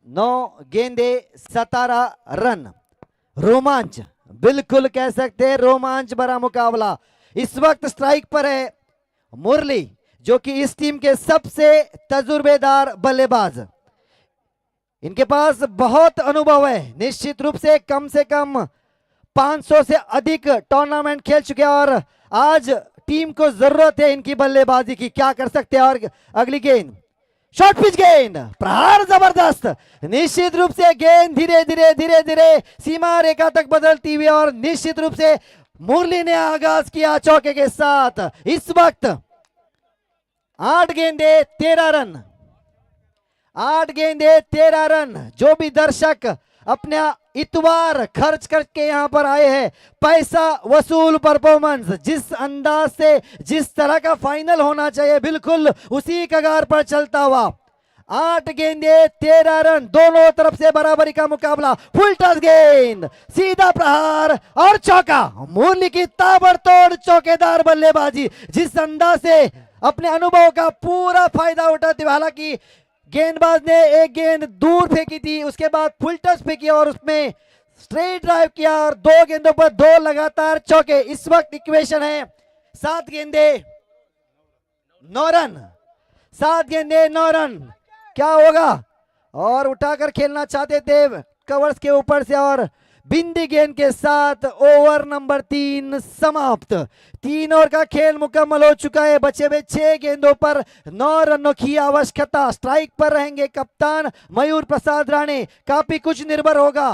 नौ गेंदे 17 रन। रोमांच, बिल्कुल कह सकते हैं रोमांच भरा मुकाबला। इस वक्त स्ट्राइक पर है मुरली, जो कि इस टीम के सबसे तजुर्बेदार बल्लेबाज। इनके पास बहुत अनुभव है, निश्चित रूप से कम 500 से अधिक टूर्नामेंट खेल चुके हैं, और आज टीम को जरूरत है इनकी बल्लेबाजी की। क्या कर सकते हैं? और अगली गेंद शॉर्ट पिच गेंद, प्रहार जबरदस्त। निश्चित रूप से गेंद धीरे धीरे धीरे धीरे सीमा रेखा तक बदलती हुई और निश्चित रूप से मुरली ने आगाज किया चौके के साथ। इस वक्त 8 गेंदे 13 रन, 8 गेंदे 13 रन। जो भी दर्शक अपना इतवार खर्च करके यहाँ पर आए हैं, पैसा वसूल परफॉर्मेंस, जिस अंदाज से जिस तरह का फाइनल होना चाहिए बिल्कुल उसी कगार पर चलता हुआ। 8 गेंदे 13 रन, दोनों तरफ से बराबरी का मुकाबला। फुल टॉस गेंद, सीधा प्रहार और चौका। मुरली की ताबड़तोड़ चौकेदार बल्लेबाजी, जिस अंदाज से अपने अनुभव का पूरा फायदा उठाते हुए, हालांकि गेंदबाज ने एक गेंद दूर फेंकी थी, उसके बाद फुल टच फेंकी और उसमें स्ट्रेट ड्राइव किया और 2 गेंदों पर 2 लगातार चौके। इस वक्त इक्वेशन है 7 गेंदे 9 रन, 7 गेंदे 9 रन। क्या होगा? और उठाकर खेलना चाहते थे कवर्स के ऊपर से और बिंदी गेंद के साथ ओवर नंबर 3 समाप्त। 3 ओवर का खेल मुकम्मल हो चुका है। बचे हुए 6 गेंदों पर 9 रनों की आवश्यकता। स्ट्राइक पर रहेंगे कप्तान मयूर प्रसाद राणे। काफी कुछ निर्भर होगा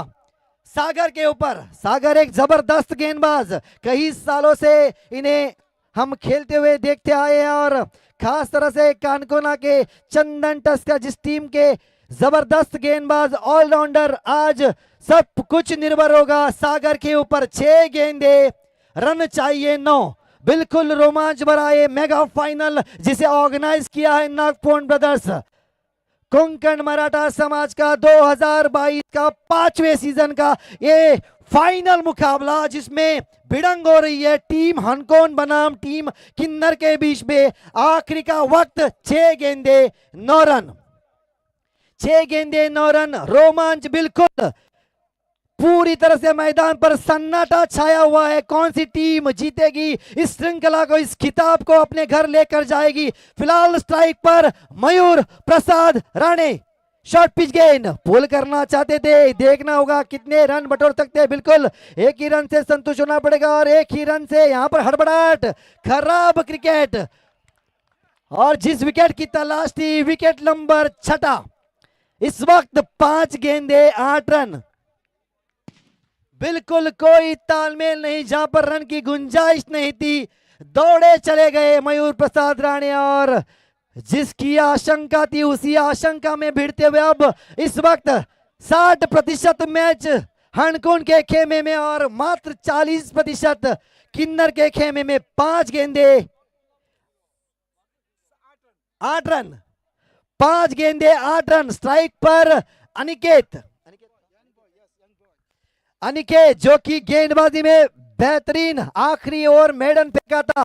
सागर के ऊपर। सागर एक जबरदस्त गेंदबाज, कई सालों से इन्हें हम खेलते हुए देखते आए हैं और खास तरह से कानकोना के चंदन टस्कर जिस टीम के जबरदस्त गेंदबाज ऑलराउंडर, आज सब कुछ निर्भर होगा सागर के ऊपर। 6 गेंदे रन चाहिए 9। बिल्कुल रोमांच भरा ये मेगा फाइनल जिसे ऑर्गेनाइज किया है नागपुर ब्रदर्स। कोंकण मराठा समाज का 2022 का 5वें सीजन का ये फाइनल मुकाबला, जिसमें भिड़ंग हो रही है टीम हनकोन बनाम टीम किन्नर के बीच में। आखिरी का वक्त 6 गेंदे 9 रन, 6 गेंदे 9 रन। रोमांच बिल्कुल पूरी तरह से मैदान पर सन्नाटा छाया हुआ है। कौन सी टीम जीतेगी इस श्रृंखला को, इस खिताब को अपने घर लेकर जाएगी? फिलहाल स्ट्राइक पर मयूर प्रसाद राणे। शॉर्ट पिच गेंद, पुल करना चाहते थे, देखना होगा कितने रन बटोर सकते हैं। बिल्कुल एक ही रन से संतुष्ट होना पड़ेगा और एक ही रन से यहां पर हड़बड़ाहट। खराब क्रिकेट और जिस विकेट की तलाश थी, विकेट नंबर 6। इस वक्त 5 गेंदे 8 रन। बिल्कुल कोई तालमेल नहीं, जहां पर रन की गुंजाइश नहीं थी, दौड़े चले गए मयूर प्रसाद राणे और जिसकी आशंका थी उसी आशंका में भिड़ते हुए अब इस वक्त 60% मैच हनकुन के खेमे में और मात्र 40% किन्नर के खेमे में। 5 गेंदे 8 रन, 5 गेंदे 8 रन। स्ट्राइक पर अनिकेत जो कि गेंदबाजी में बेहतरीन आखिरी ओवर मेडन फेंका था।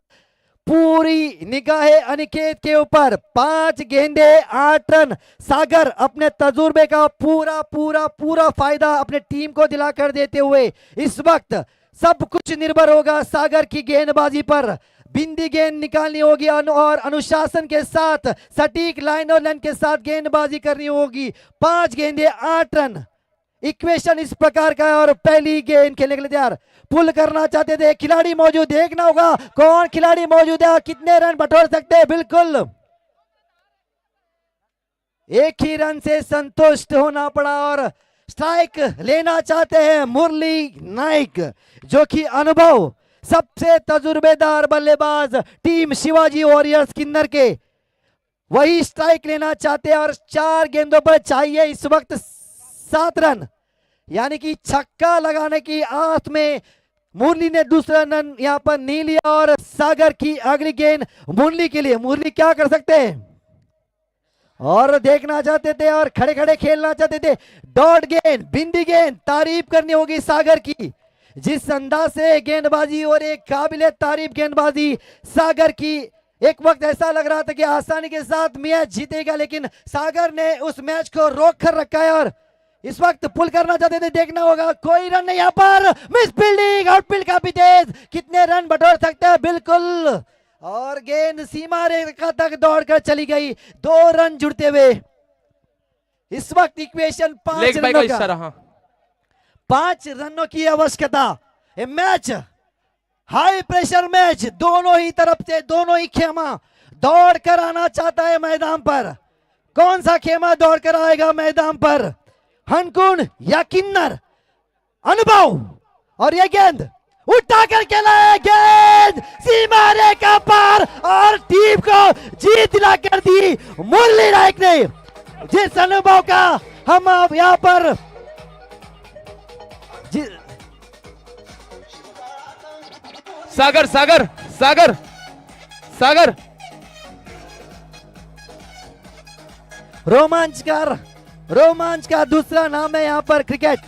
पूरी निगाहें अनिकेत के ऊपर। 5 गेंदे 8 रन। सागर अपने तजुर्बे का पूरा पूरा पूरा फायदा अपने टीम को दिलाकर देते हुए इस वक्त सब कुछ निर्भर होगा सागर की गेंदबाजी पर। बिंदी गेंद निकालनी होगी और अनुशासन के साथ सटीक लाइन और लाइन के साथ गेंदबाजी करनी होगी। 5 गेंदे 8 रन। इक्वेशन इस प्रकार का है और पहली गेंद खेलने के लिए तैयार। पुल करना चाहते थे, खिलाड़ी मौजूद, देखना होगा कौन खिलाड़ी मौजूद है, कितने रन बटोर सकते हैं। बिल्कुल एक ही रन से संतुष्ट होना पड़ा और स्ट्राइक लेना चाहते हैं मुरली नाइक जो कि अनुभव सबसे तजुर्बेदार बल्लेबाज टीम शिवाजी वॉरियर्स किन्नर के, वही स्ट्राइक लेना चाहते हैं और 4 गेंदों पर चाहिए इस वक्त 7 रन, यानी कि छक्का लगाने की आस में मुरली ने दूसरा रन यहां पर नहीं लिया और सागर की अगली गेंद मुरली के लिए। मुरली क्या कर सकते हैं और देखना चाहते थे और खड़े खड़े खेलना चाहते थे। डॉट गेंद, बिंदी गेंद, तारीफ करनी होगी सागर की, जिस अंदाज से गेंदबाजी और एक काबिले तारीफ गेंदबाजी सागर की। एक वक्त ऐसा लग रहा था कि आसानी के साथ मैच जीतेगा, लेकिन सागर ने उस मैच को रोक कर रखा है और इस वक्त पुल करना चाहते थे। देखना होगा कोई रन नहीं, यहाँ पर मिस फील्डिंग, आउटफील्ड काफी तेज, कितने रन बटोर सकते हैं। बिल्कुल और गेंद सीमा रेखा तक दौड़कर चली गई, 2 रन जुड़ते हुए। इस वक्त इक्वेशन 5 रनों का, 5 रनों की आवश्यकता। मैच हाई प्रेशर मैच, दोनों ही तरफ से दोनों ही खेमा दौड़ कर आना चाहता है मैदान पर। कौन सा खेमा दौड़ कर आएगा मैदान पर, हनकुन या किन्नर? अनुभव, और ये गेंद उठा कर खेला है, गेंद सीमा रेखा पार और टीम को जीत दिला कर दी मुरली नायक ने। जिस अनुभव का हम अब यहाँ पर सागर सागर सागर सागर रोमांच का दूसरा नाम है यहाँ पर क्रिकेट।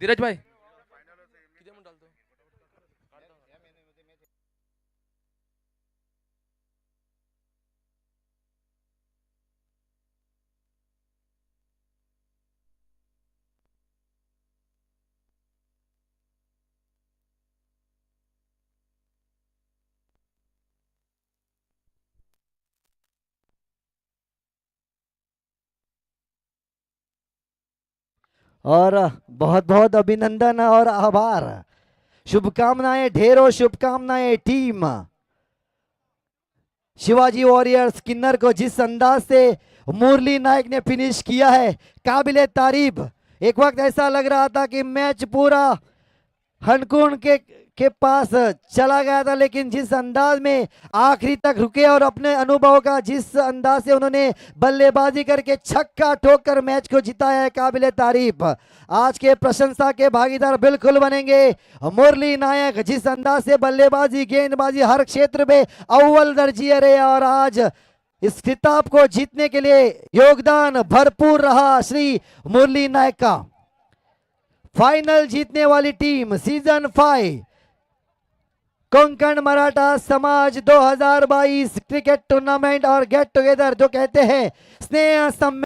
धीरज भाई और बहुत बहुत अभिनंदन और आभार, शुभकामनाएं, ढेरों शुभकामनाएं टीम शिवाजी वॉरियर्स किन्नर को। जिस अंदाज से मुरली नायक ने फिनिश किया है, काबिले तारीफ। एक वक्त ऐसा लग रहा था कि मैच पूरा हनकुन के पास चला गया था, लेकिन जिस अंदाज में आखिरी तक रुके और अपने अनुभव का जिस अंदाज से उन्होंने बल्लेबाजी करके छक्का ठोककर मैच को जिताया है, काबिले तारीफ। आज के प्रशंसा के भागीदार बिल्कुल बनेंगे मुरली नायक। जिस अंदाज से बल्लेबाजी, गेंदबाजी हर क्षेत्र में अव्वल दर्जे रहे और आज इस खिताब को जीतने के लिए योगदान भरपूर रहा श्री मुरली नायक का। फाइनल जीतने वाली टीम सीजन 5 कोंकण मराठा समाज 2022 क्रिकेट टूर्नामेंट और गेट टुगेदर, जो कहते हैं स्नेह सम्मेलन।